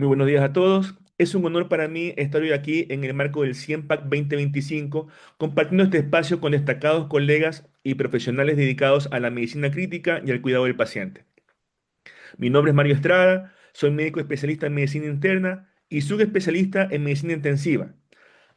Muy buenos días a todos. Es un honor para mí estar hoy aquí en el marco del 100PAC 2025, compartiendo este espacio con destacados colegas y profesionales dedicados a la medicina crítica y al cuidado del paciente. Mi nombre es Mario Estrada, soy médico especialista en medicina interna y subespecialista en medicina intensiva.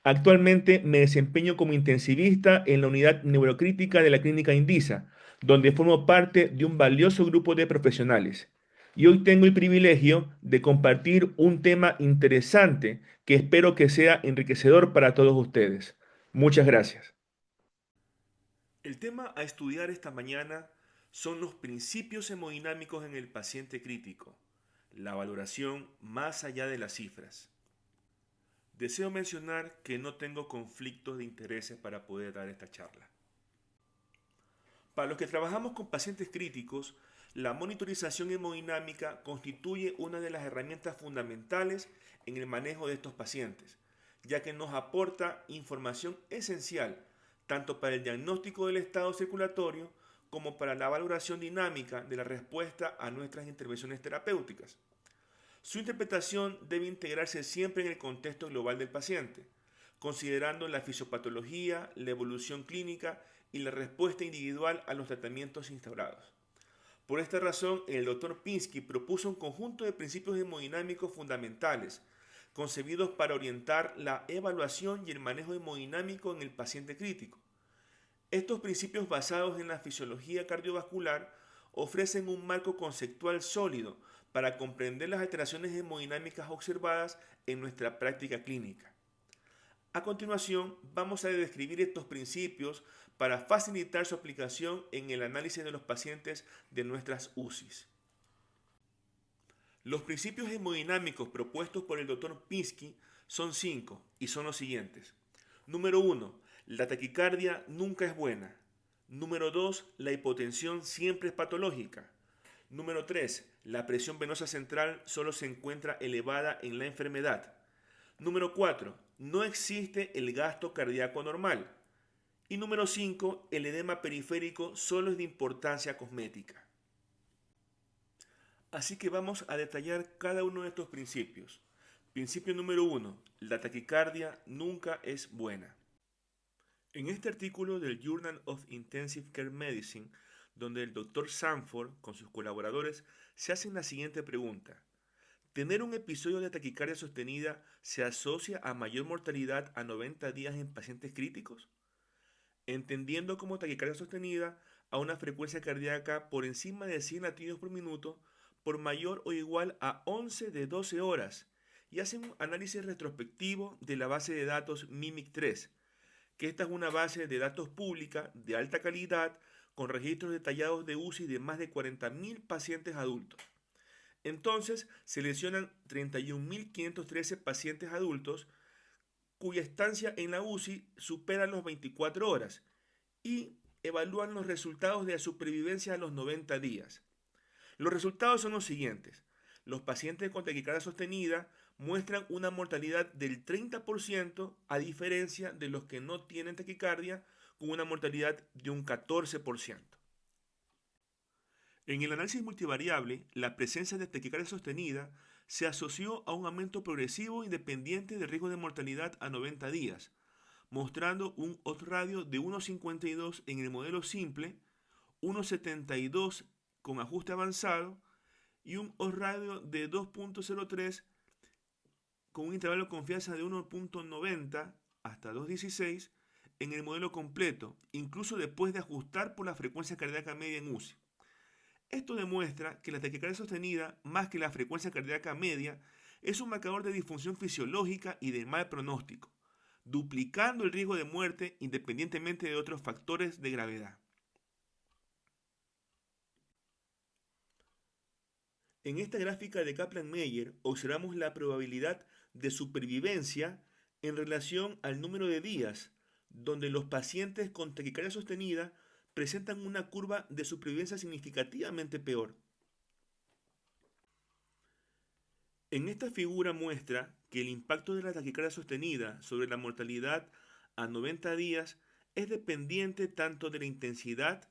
Actualmente me desempeño como intensivista en la unidad neurocrítica de la Clínica Indisa, donde formo parte de un valioso grupo de profesionales. Y hoy tengo el privilegio de compartir un tema interesante que espero que sea enriquecedor para todos ustedes. Muchas gracias. El tema a estudiar esta mañana son los principios hemodinámicos en el paciente crítico, la valoración más allá de las cifras. Deseo mencionar que no tengo conflictos de intereses para poder dar esta charla. Para los que trabajamos con pacientes críticos, la monitorización hemodinámica constituye una de las herramientas fundamentales en el manejo de estos pacientes, ya que nos aporta información esencial tanto para el diagnóstico del estado circulatorio como para la valoración dinámica de la respuesta a nuestras intervenciones terapéuticas. Su interpretación debe integrarse siempre en el contexto global del paciente, considerando la fisiopatología, la evolución clínica y la respuesta individual a los tratamientos instaurados. Por esta razón, el Dr. Pinsky propuso un conjunto de principios hemodinámicos fundamentales, concebidos para orientar la evaluación y el manejo hemodinámico en el paciente crítico. Estos principios basados en la fisiología cardiovascular ofrecen un marco conceptual sólido para comprender las alteraciones hemodinámicas observadas en nuestra práctica clínica. A continuación, vamos a describir estos principios para facilitar su aplicación en el análisis de los pacientes de nuestras UCIs. Los principios hemodinámicos propuestos por el Dr. Pinsky son 5 y son los siguientes. Número 1. La taquicardia nunca es buena. Número 2. La hipotensión siempre es patológica. Número 3. La presión venosa central solo se encuentra elevada en la enfermedad. Número 4. No existe el gasto cardíaco normal. Y número 5. El edema periférico solo es de importancia cosmética. Así que vamos a detallar cada uno de estos principios. Principio número 1. La taquicardia nunca es buena. En este artículo del Journal of Intensive Care Medicine, donde el Dr. Sanford con sus colaboradores se hacen la siguiente pregunta. ¿Tener un episodio de taquicardia sostenida se asocia a mayor mortalidad a 90 días en pacientes críticos? Entendiendo como taquicardia sostenida a una frecuencia cardíaca por encima de 100 latidos por minuto por mayor o igual a 11 de 12 horas y hacen un análisis retrospectivo de la base de datos MIMIC 3, que esta es una base de datos pública de alta calidad con registros detallados de UCI de más de 40.000 pacientes adultos. Entonces, seleccionan 31.513 pacientes adultos cuya estancia en la UCI supera las 24 horas y evalúan los resultados de la supervivencia a los 90 días. Los resultados son los siguientes. Los pacientes con taquicardia sostenida muestran una mortalidad del 30% a diferencia de los que no tienen taquicardia con una mortalidad de un 14%. En el análisis multivariable, la presencia de taquicardia sostenida se asoció a un aumento progresivo independiente del riesgo de mortalidad a 90 días, mostrando un odds radio de 1,52 en el modelo simple, 1,72 con ajuste avanzado y un odds radio de 2,03 con un intervalo de confianza de 1,90 hasta 2,16 en el modelo completo, incluso después de ajustar por la frecuencia cardíaca media en UCI. Esto demuestra que la taquicardia sostenida, más que la frecuencia cardíaca media, es un marcador de disfunción fisiológica y de mal pronóstico, duplicando el riesgo de muerte independientemente de otros factores de gravedad. En esta gráfica de Kaplan-Meier observamos la probabilidad de supervivencia en relación al número de días, donde los pacientes con taquicardia sostenida presentan una curva de supervivencia significativamente peor. En esta figura muestra que el impacto de la taquicardia sostenida sobre la mortalidad a 90 días es dependiente tanto de la intensidad,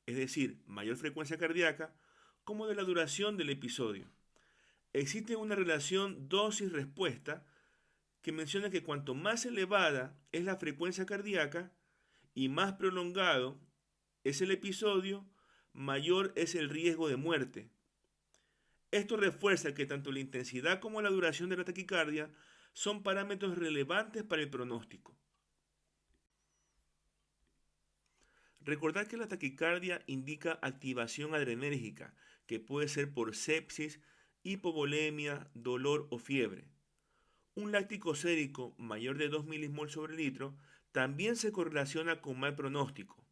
es decir, mayor frecuencia cardíaca, como de la duración del episodio. Existe una relación dosis-respuesta que menciona que cuanto más elevada es la frecuencia cardíaca y más prolongado es el episodio, mayor es el riesgo de muerte. Esto refuerza que tanto la intensidad como la duración de la taquicardia son parámetros relevantes para el pronóstico. Recordad que la taquicardia indica activación adrenérgica, que puede ser por sepsis, hipovolemia, dolor o fiebre. Un láctico sérico mayor de 2 milimol sobre litro también se correlaciona con mal pronóstico.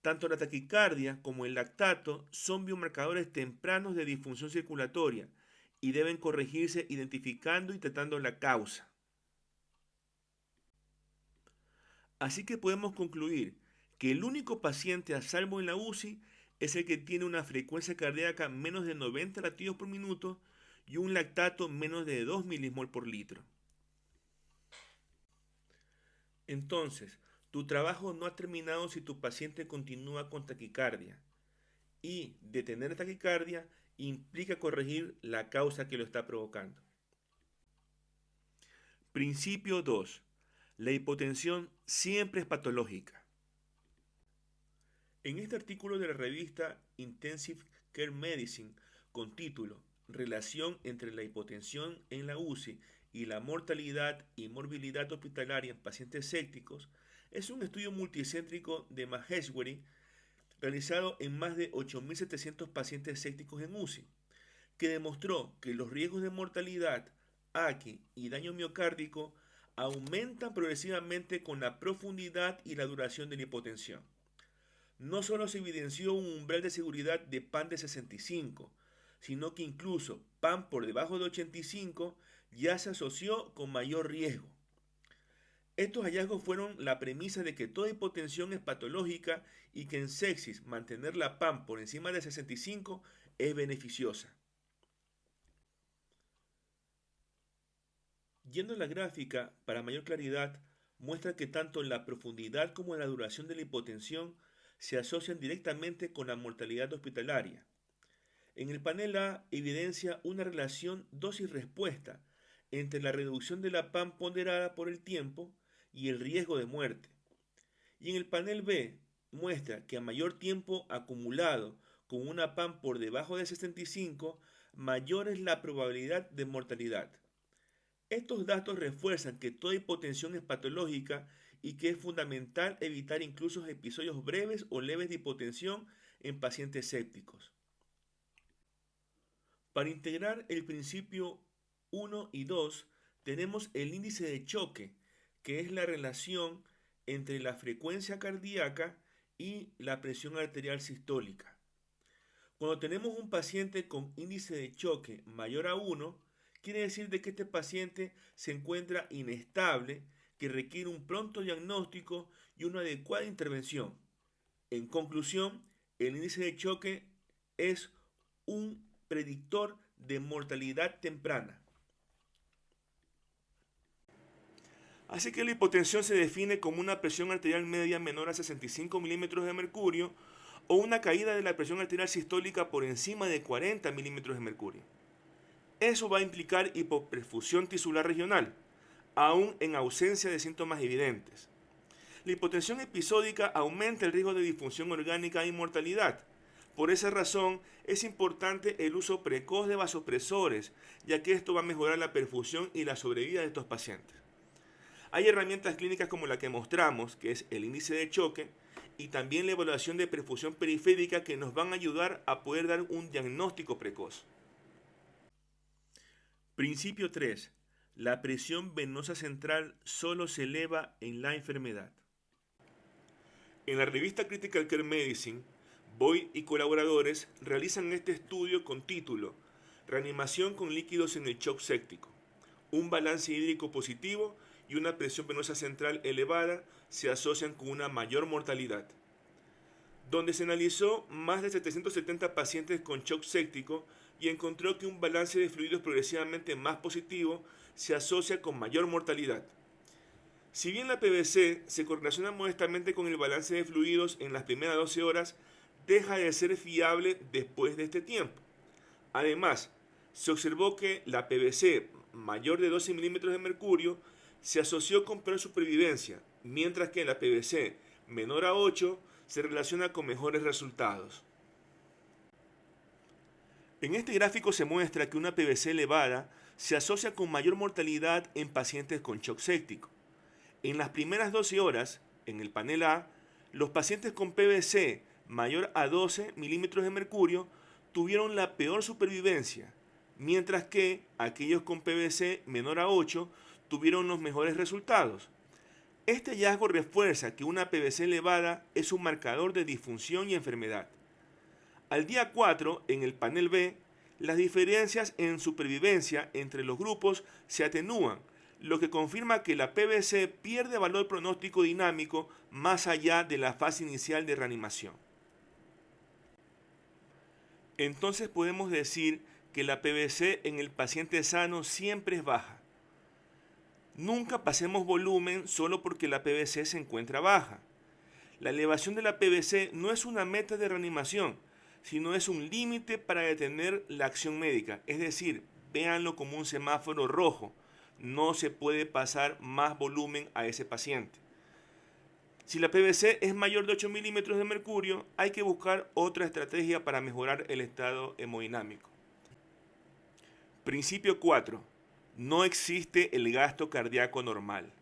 Tanto la taquicardia como el lactato son biomarcadores tempranos de disfunción circulatoria y deben corregirse identificando y tratando la causa. Así que podemos concluir que el único paciente a salvo en la UCI es el que tiene una frecuencia cardíaca menos de 90 latidos por minuto y un lactato menos de 2 milimol por litro. Entonces, tu trabajo no ha terminado si tu paciente continúa con taquicardia. Y detener taquicardia implica corregir la causa que lo está provocando. Principio 2. La hipotensión siempre es patológica. En este artículo de la revista Intensive Care Medicine con título Relación entre la hipotensión en la UCI y la mortalidad y morbilidad hospitalaria en pacientes sépticos, es un estudio multicéntrico de Maheshwari realizado en más de 8.700 pacientes sépticos en UCI, que demostró que los riesgos de mortalidad, AQI y daño miocárdico aumentan progresivamente con la profundidad y la duración de la hipotensión. No solo se evidenció un umbral de seguridad de PAN de 65, sino que incluso PAN por debajo de 85 ya se asoció con mayor riesgo. Estos hallazgos fueron la premisa de que toda hipotensión es patológica y que en sepsis mantener la PAN por encima de 65 es beneficiosa. Yendo a la gráfica, para mayor claridad, muestra que tanto la profundidad como la duración de la hipotensión se asocian directamente con la mortalidad hospitalaria. En el panel A evidencia una relación dosis-respuesta entre la reducción de la PAM ponderada por el tiempo y el riesgo de muerte. Y en el panel B muestra que a mayor tiempo acumulado con una PAM por debajo de 65, mayor es la probabilidad de mortalidad. Estos datos refuerzan que toda hipotensión es patológica y que es fundamental evitar incluso episodios breves o leves de hipotensión en pacientes sépticos. Para integrar el principio 1 y 2, tenemos el índice de choque, que es la relación entre la frecuencia cardíaca y la presión arterial sistólica. Cuando tenemos un paciente con índice de choque mayor a 1, quiere decir de que este paciente se encuentra inestable, que requiere un pronto diagnóstico y una adecuada intervención. En conclusión, el índice de choque es un predictor de mortalidad temprana. Así que la hipotensión se define como una presión arterial media menor a 65 milímetros de mercurio o una caída de la presión arterial sistólica por encima de 40 milímetros de mercurio. Eso va a implicar hipoperfusión tisular regional, aún en ausencia de síntomas evidentes. La hipotensión episódica aumenta el riesgo de disfunción orgánica y mortalidad. Por esa razón, es importante el uso precoz de vasopresores, ya que esto va a mejorar la perfusión y la sobrevida de estos pacientes. Hay herramientas clínicas como la que mostramos, que es el índice de choque, y también la evaluación de perfusión periférica que nos van a ayudar a poder dar un diagnóstico precoz. Principio 3. La presión venosa central solo se eleva en la enfermedad. En la revista Critical Care Medicine, Boyd y colaboradores realizan este estudio con título Reanimación con líquidos en el shock séptico. Un balance hídrico positivo y una presión venosa central elevada se asocian con una mayor mortalidad, donde se analizó más de 770 pacientes con shock séptico y encontró que un balance de fluidos progresivamente más positivo se asocia con mayor mortalidad. Si bien la PVC se correlaciona modestamente con el balance de fluidos en las primeras 12 horas, deja de ser fiable después de este tiempo. Además, Se observó que la PVC mayor de 12 milímetros de mercurio se asoció con peor supervivencia, mientras que la PVC menor a 8 se relaciona con mejores resultados. En este gráfico se muestra que una PVC elevada se asocia con mayor mortalidad en pacientes con shock séptico. En las primeras 12 horas, en el panel A, los pacientes con PVC mayor a 12 milímetros de mercurio tuvieron la peor supervivencia, mientras que aquellos con PVC menor a 8 tuvieron los mejores resultados. Este hallazgo refuerza que una PVC elevada es un marcador de disfunción y enfermedad. Al día 4, en el panel B, las diferencias en supervivencia entre los grupos se atenúan, lo que confirma que la PVC pierde valor pronóstico dinámico más allá de la fase inicial de reanimación. Entonces podemos decir que la PVC en el paciente sano siempre es baja. Nunca pasemos volumen solo porque la PVC se encuentra baja. La elevación de la PVC no es una meta de reanimación, sino es un límite para detener la acción médica. Es decir, véanlo como un semáforo rojo. No se puede pasar más volumen a ese paciente. Si la PVC es mayor de 8 milímetros de mercurio, hay que buscar otra estrategia para mejorar el estado hemodinámico. Principio 4. No existe el gasto cardíaco normal.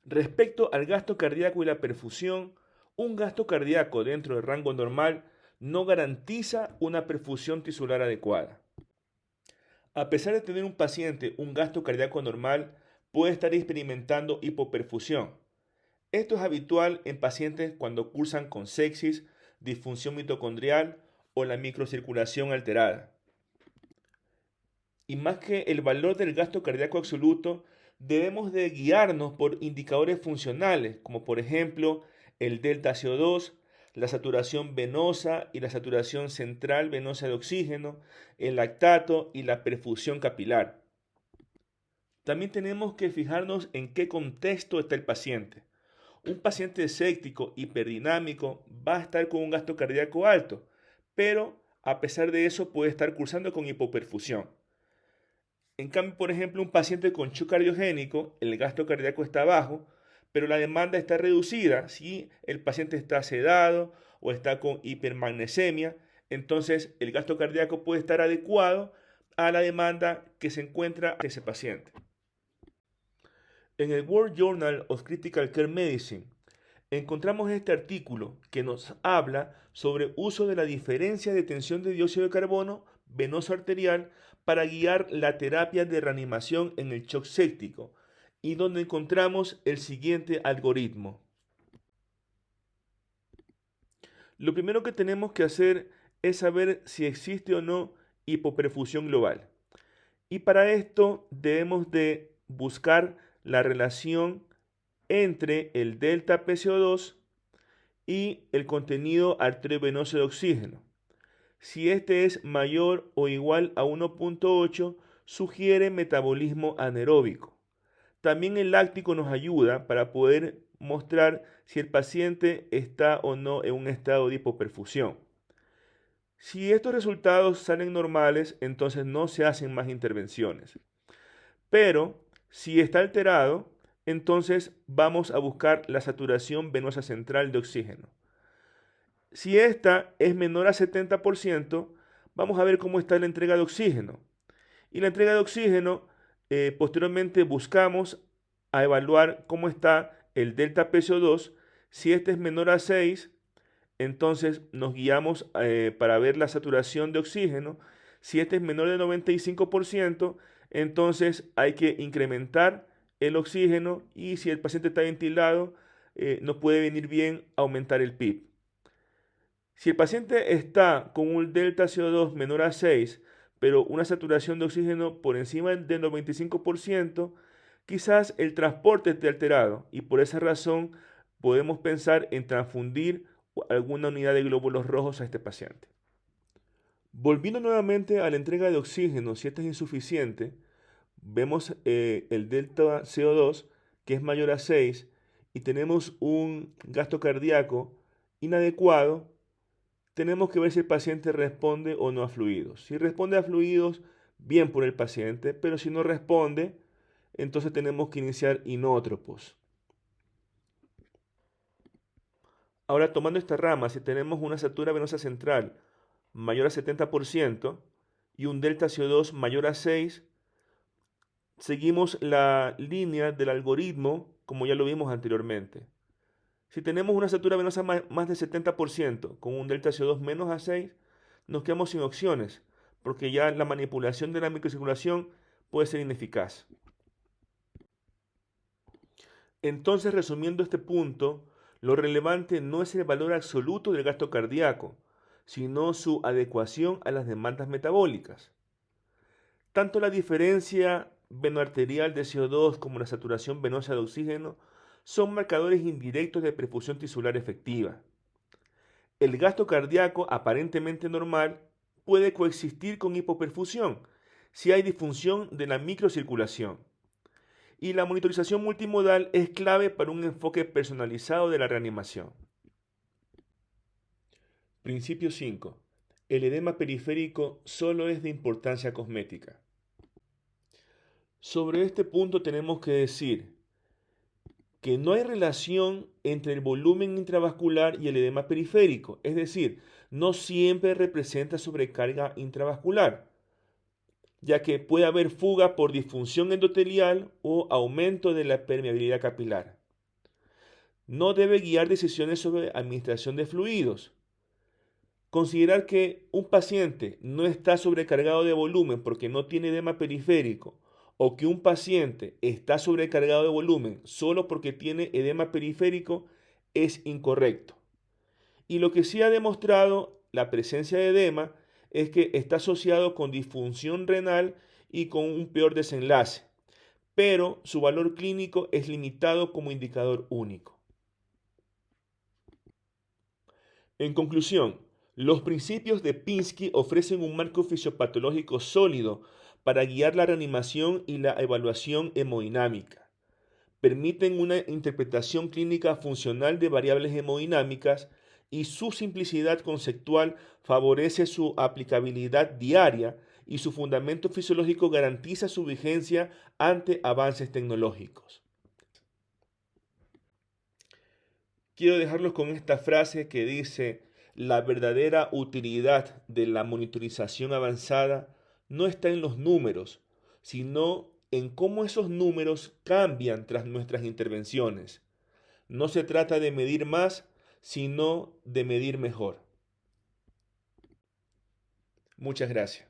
Respecto al gasto cardíaco y la perfusión, un gasto cardíaco dentro del rango normal no garantiza una perfusión tisular adecuada. A pesar de tener un paciente un gasto cardíaco normal, puede estar experimentando hipoperfusión. Esto es habitual en pacientes cuando cursan con sepsis, disfunción mitocondrial o la microcirculación alterada. Y más que el valor del gasto cardíaco absoluto, debemos de guiarnos por indicadores funcionales, como por ejemplo el delta CO2, la saturación venosa y la saturación central venosa de oxígeno, el lactato y la perfusión capilar. También tenemos que fijarnos en qué contexto está el paciente. Un paciente séptico hiperdinámico va a estar con un gasto cardíaco alto, pero a pesar de eso puede estar cursando con hipoperfusión. En cambio, por ejemplo, un paciente con shock cardiogénico, el gasto cardíaco está bajo, pero la demanda está reducida si el paciente está sedado o está con hipermagnesemia, entonces el gasto cardíaco puede estar adecuado a la demanda que se encuentra en ese paciente. En el World Journal of Critical Care Medicine encontramos este artículo que nos habla sobre uso de la diferencia de tensión de dióxido de carbono venoso arterial para guiar la terapia de reanimación en el shock séptico y donde encontramos el siguiente algoritmo. Lo primero que tenemos que hacer es saber si existe o no hipoperfusión global. Y para esto debemos de buscar la relación entre el delta PCO2 y el contenido arteriovenoso de oxígeno. Si este es mayor o igual a 1.8, sugiere metabolismo anaeróbico. También el láctico nos ayuda para poder mostrar si el paciente está o no en un estado de hipoperfusión. Si estos resultados salen normales, entonces no se hacen más intervenciones. Pero si está alterado, entonces vamos a buscar la saturación venosa central de oxígeno. Si esta es menor a 70%, vamos a ver cómo está la entrega de oxígeno. Y la entrega de oxígeno, posteriormente buscamos a evaluar cómo está el delta PCO2. Si este es menor a 6, entonces nos guiamos para ver la saturación de oxígeno. Si este es menor de 95%, entonces hay que incrementar el oxígeno y si el paciente está ventilado, nos puede venir bien aumentar el PIB. Si el paciente está con un delta CO2 menor a 6, pero una saturación de oxígeno por encima del 95%, quizás el transporte esté alterado y por esa razón podemos pensar en transfundir alguna unidad de glóbulos rojos a este paciente. Volviendo nuevamente a la entrega de oxígeno, si esta es insuficiente, vemos el delta CO2 que es mayor a 6 y tenemos un gasto cardíaco inadecuado. tenemos que ver si el paciente responde o no a fluidos. Si responde a fluidos, bien por el paciente, pero si no responde, entonces tenemos que iniciar inótropos. Ahora, tomando esta rama, si tenemos una satura venosa central mayor a 70% y un delta CO2 mayor a 6, seguimos la línea del algoritmo como ya lo vimos anteriormente. Si tenemos una satura venosa más de 70% con un delta CO2 menos a 6, nos quedamos sin opciones, porque ya la manipulación de la microcirculación puede ser ineficaz. Entonces, resumiendo este punto, lo relevante no es el valor absoluto del gasto cardíaco, sino su adecuación a las demandas metabólicas. Tanto la diferencia venoarterial de CO2 como la saturación venosa de oxígeno son marcadores indirectos de perfusión tisular efectiva. El gasto cardíaco aparentemente normal puede coexistir con hipoperfusión si hay disfunción de la microcirculación. Y la monitorización multimodal es clave para un enfoque personalizado de la reanimación. Principio 5. El edema periférico solo es de importancia cosmética. Sobre este punto tenemos que decir que no hay relación entre el volumen intravascular y el edema periférico, es decir, no siempre representa sobrecarga intravascular, ya que puede haber fuga por disfunción endotelial o aumento de la permeabilidad capilar. No debe guiar decisiones sobre administración de fluidos. Considerar que un paciente no está sobrecargado de volumen porque no tiene edema periférico o que un paciente está sobrecargado de volumen solo porque tiene edema periférico es incorrecto. Y lo que sí ha demostrado la presencia de edema es que está asociado con disfunción renal y con un peor desenlace, pero su valor clínico es limitado como indicador único. En conclusión, los principios de Pinsky ofrecen un marco fisiopatológico sólido para guiar la reanimación y la evaluación hemodinámica. Permiten una interpretación clínica funcional de variables hemodinámicas y su simplicidad conceptual favorece su aplicabilidad diaria y su fundamento fisiológico garantiza su vigencia ante avances tecnológicos. Quiero dejarlos con esta frase que dice, la verdadera utilidad de la monitorización avanzada no está en los números, sino en cómo esos números cambian tras nuestras intervenciones. No se trata de medir más, sino de medir mejor. Muchas gracias.